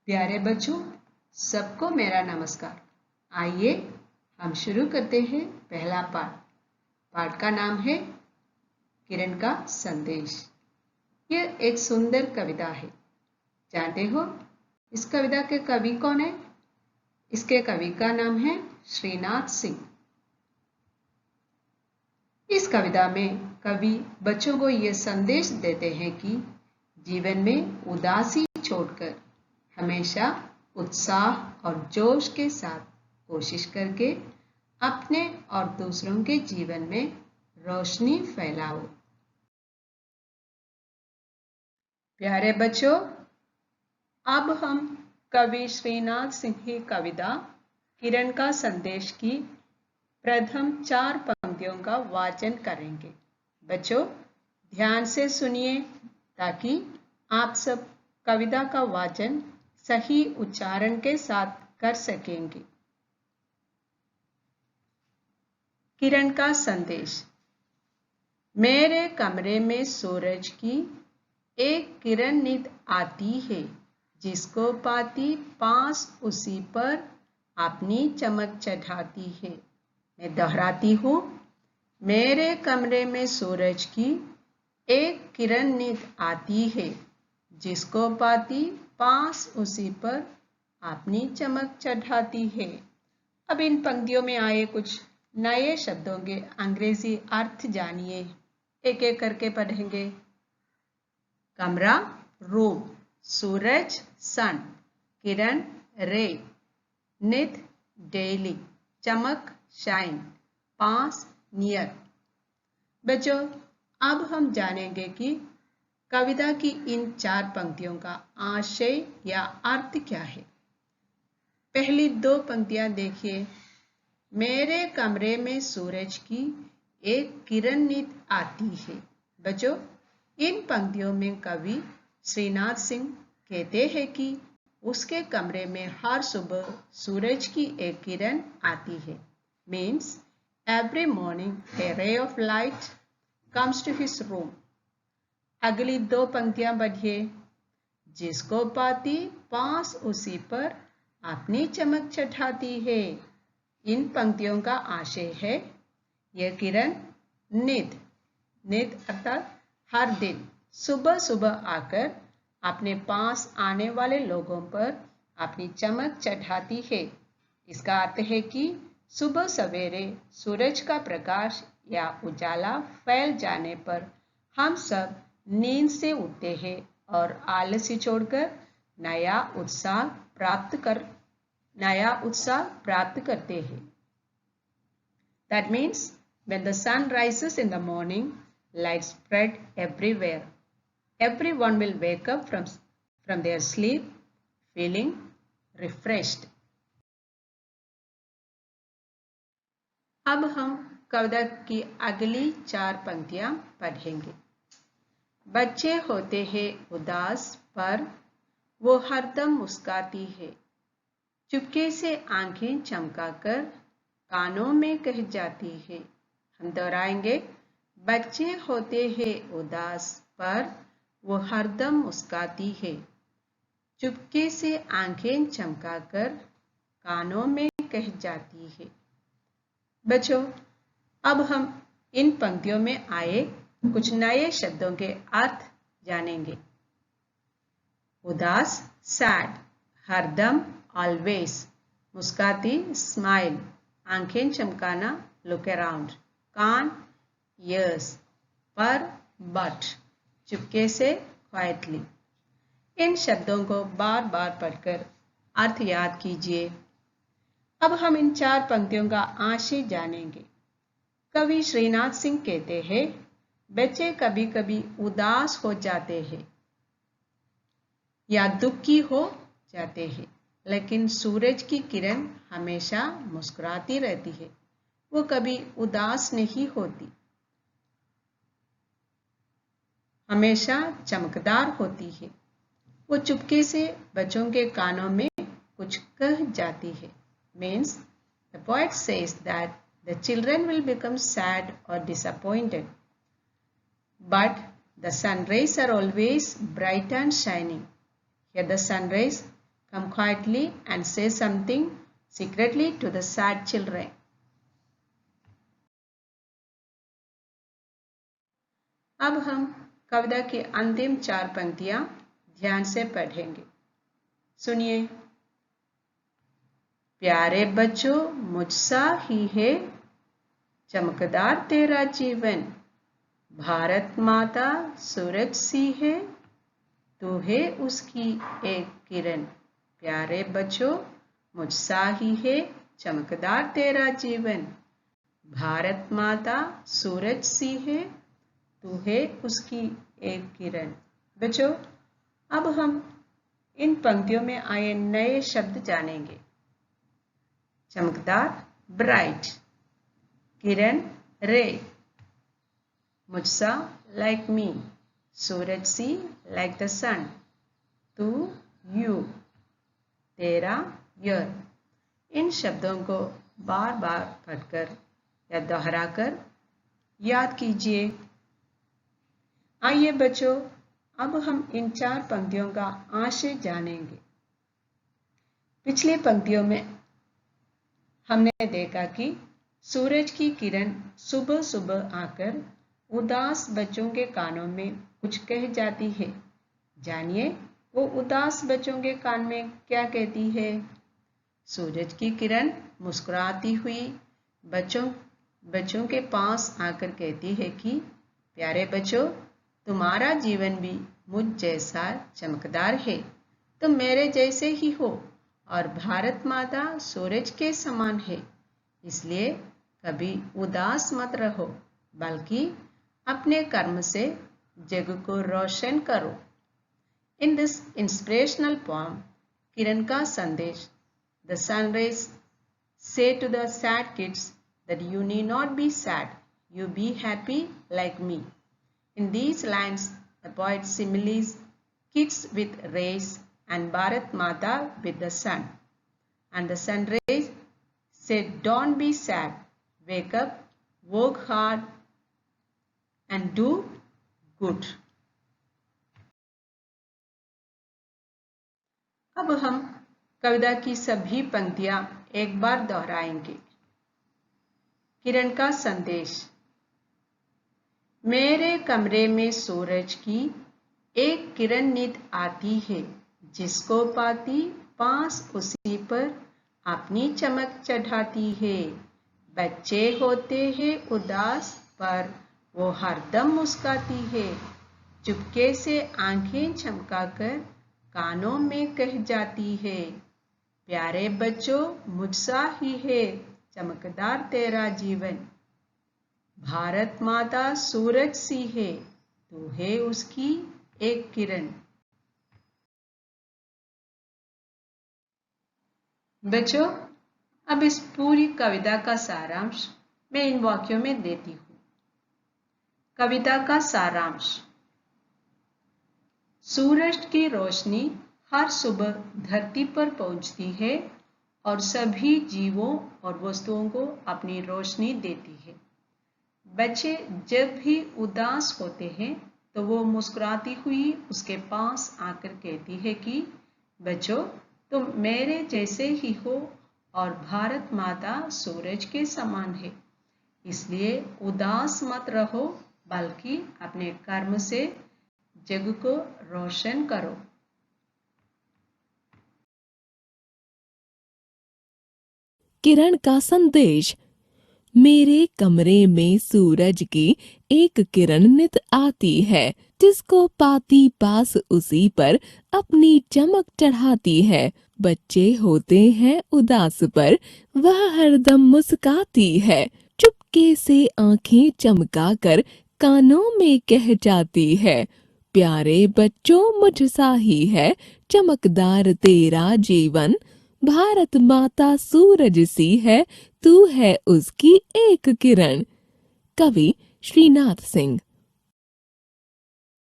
प्यारे बच्चों, सबको मेरा नमस्कार। आइए हम शुरू करते हैं पहला पाठ। पाठ का नाम है किरण का संदेश। यह एक सुंदर कविता है। जानते हो इस कविता के कवि कौन है? इसके कवि का नाम है श्रीनाथ सिंह। इस कविता में कवि बच्चों को यह संदेश देते हैं कि जीवन में उदासी छोड़कर हमेशा उत्साह और जोश के साथ कोशिश करके अपने और दूसरों के जीवन में रोशनी फैलाओ। प्यारे बच्चों, अब हम कवि श्रीनाथ सिंह की कविता किरण का संदेश की प्रथम 4 पंक्तियों का वाचन करेंगे। बच्चों ध्यान से सुनिए ताकि आप सब कविता का वाचन सही उच्चारण के साथ कर सकेंगे। किरण का संदेश। मेरे कमरे में सूरज की एक किरण नित आती है, जिसको पाती पास उसी पर अपनी चमक चढ़ाती है। मैं दोहराती हूँ, मेरे कमरे में सूरज की एक किरण नित आती है, जिसको पाती पास उसी पर अपनी चमक चढ़ाती है। अब इन पंक्तियों में आए कुछ नए शब्दों के अंग्रेजी अर्थ जानिए। एक एक करके पढ़ेंगे। कमरा रूम, सूरज सन, किरण रे, नित डेली, चमक शाइन, पास नियर। बच्चों अब हम जानेंगे कि कविता की इन 4 पंक्तियों का आशय या अर्थ क्या है। पहली 2 पंक्तियां देखिए। मेरे कमरे में सूरज की एक किरण नित आती है। बच्चों इन पंक्तियों में कवि श्रीनाथ सिंह कहते हैं कि उसके कमरे में हर सुबह सूरज की एक किरण आती है। Means every morning A ray of light comes to his room। अगली 2 पंक्तियां पढ़िए। जिसको पाती पास उसी पर अपनी चमक चढ़ाती है। इन पंक्तियों का आशय है यह किरण नित अर्थात हर दिन सुबह सुबह आकर अपने पास आने वाले लोगों पर अपनी चमक चढ़ाती है। इसका अर्थ है कि सुबह सवेरे सूरज का प्रकाश या उजाला फैल जाने पर हम सब नींद से उठते हैं और आलस्य छोड़कर नया उत्साह प्राप्त करते हैं। That means when the sun rises in the morning, light spread everywhere. Everyone will wake up from their sleep feeling refreshed. अब हम कविता की अगली 4 पंक्तियां पढ़ेंगे। बच्चे होते हैं उदास पर वो हरदम मुस्काती है, चुपके से आंखें चमकाकर कानों में कह जाती है। हम दोहराएंगे। बच्चे होते हैं उदास पर वो हरदम मुस्काती है, चुपके से आंखें चमकाकर कानों में कह जाती है। बच्चों अब हम इन पंक्तियों में आए कुछ नए शब्दों के अर्थ जानेंगे। उदास सैड, हरदम ऑलवेज, मुस्काती स्माइल, आंखें चमकाना लुक अराउंड, कान ईयर्स, पर बट, चुपके से क्वाइटली। इन शब्दों को बार बार पढ़कर अर्थ याद कीजिए। अब हम इन 4 पंक्तियों का आशय जानेंगे। कवि श्रीनाथ सिंह कहते हैं बच्चे कभी कभी उदास हो जाते हैं या दुखी हो जाते हैं, लेकिन सूरज की किरण हमेशा मुस्कुराती रहती है। वो कभी उदास नहीं होती, हमेशा चमकदार होती है। वो चुपके से बच्चों के कानों में कुछ कह जाती है। Means the poet says that the children will become sad or disappointed, but the sun rays are always bright and shining. Here the sun rays Come quietly and say something secretly to the sad children. अब हम कविता की अंतिम 4 पंक्तियां ध्यान से पढ़ेंगे। सुनिए। प्यारे बच्चों, मुझसा ही है चमकदार तेरा जीवन, भारत माता सूरज सी है, तू है उसकी एक किरण। प्यारे बच्चों, मुझसा ही है चमकदार तेरा जीवन, भारत माता सूरज सी है, तू है उसकी एक किरण। बच्चों, अब हम इन पंक्तियों में आए नए शब्द जानेंगे। चमकदार ब्राइट, किरण रे, मुझसा लाइक मी, सूरज सी लाइक द सन, तू यू, तेरा योर। इन शब्दों को बार बार पढ़कर या दोहराकर याद कीजिए। आइए बच्चों, अब हम इन 4 पंक्तियों का आशय जानेंगे। पिछली पंक्तियों में हमने देखा कि सूरज की किरण सुबह सुबह आकर उदास बच्चों के कानों में कुछ कह जाती है। जानिए वो उदास बच्चों के कान में क्या कहती है। सूरज की किरण मुस्कुराती हुई बच्चों के पास आकर कहती है कि प्यारे बच्चों, तुम्हारा जीवन भी मुझ जैसा चमकदार है, तुम मेरे जैसे ही हो और भारत माता सूरज के समान है, इसलिए कभी उदास मत रहो, बल्कि अपने कर्म से जग को रोशन करो। इन दिस इंस्पिरेशनल पोएम, किरण का संदेश, the sunrays say to the sad kids that you need not be sad, you be happy like me. In these lines, the poet similes kids with rays and Bharat Mata with the sun. And the sun rays said, don't be sad, wake up, work hard and do good. अब हम कविता की सभी पंक्तियां एक बार दोहराएंगे। किरण का संदेश। मेरे कमरे में सूरज की एक किरण नित आती है, जिसको पाती पास उसी पर अपनी चमक चढ़ाती है। बच्चे होते हैं उदास पर वो हरदम मुस्काती है, चुपके से आंखें चमकाकर कानों में कह जाती है। प्यारे बच्चों, मुझसा ही है चमकदार तेरा जीवन, भारत माता सूरज सी है, तू है उसकी एक किरण। बच्चों, अब इस पूरी कविता का सारांश मैं इन वाक्यों में देती हूँ। कविता का सारांश। सूरज की रोशनी हर सुबह धरती पर पहुंचती है और सभी जीवों और वस्तुओं को अपनी रोशनी देती है। बच्चे जब भी उदास होते हैं तो वो मुस्कुराती हुई उसके पास आकर कहती है कि बच्चों, तुम मेरे जैसे ही हो और भारत माता सूरज के समान है, इसलिए उदास मत रहो, बल्कि अपने कर्म से जग को रोशन करो। किरण का संदेश। मेरे कमरे में सूरज की एक किरण नित आती है, जिसको पाती पास उसी पर अपनी चमक चढ़ाती है। बच्चे होते हैं उदास पर वह हरदम मुस्काती है, चुपके से आंखें चमकाकर कानों में कह जाती है। प्यारे बच्चों, मुझसा ही है चमकदार तेरा जीवन, भारत माता सूरज सी है, तू है उसकी एक किरण। कवि श्रीनाथ सिंह।